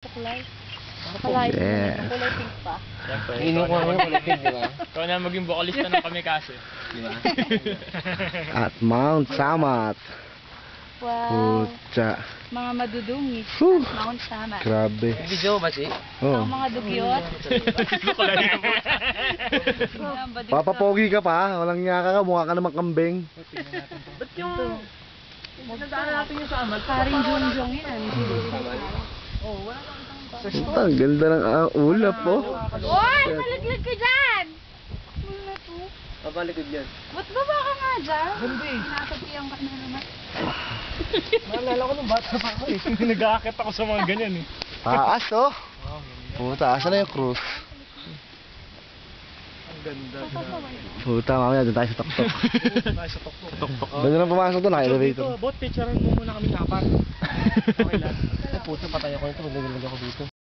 Kulay. Kulay. Yeah. Kulay pink pa. Siyempre, Ininom ko naman yung kulay pink, di ba? ikaw na maging vocalista ng Kamikaze. Di ba? At Mount Samat. Wow. Putya. Mga madudungis. Whew. Mount Samat. Grabe. Video ba si? Oh. Ang mga dugyot. Papapogi ka pa. Walang nyaka ka. Mukha ka naman kambing. Ba't yung... Nagdaan natin yung sa amal? Paring jungjong yan. Ang ganda ng ulap po. Oy! Malaglag ka dyan! Wala to. Papalikod yan. Ba't baba ka nga dyan? Nakatapiyang ka na naman. Naalala ko nung bata pa ako eh. Nag-aakit ako sa mga ganyan eh. Taas oh. Puta, asan na yung cruise? Ang ganda. Puta, mamaya doon tayo sa tok-tok. Tayo sa tok-tok. Doon na lang pumasok doon, naka-elevator. Bot, picturean mo muna kami dapat. Okay lang. Ay puto, patay ako nito. Maglalag ako dito.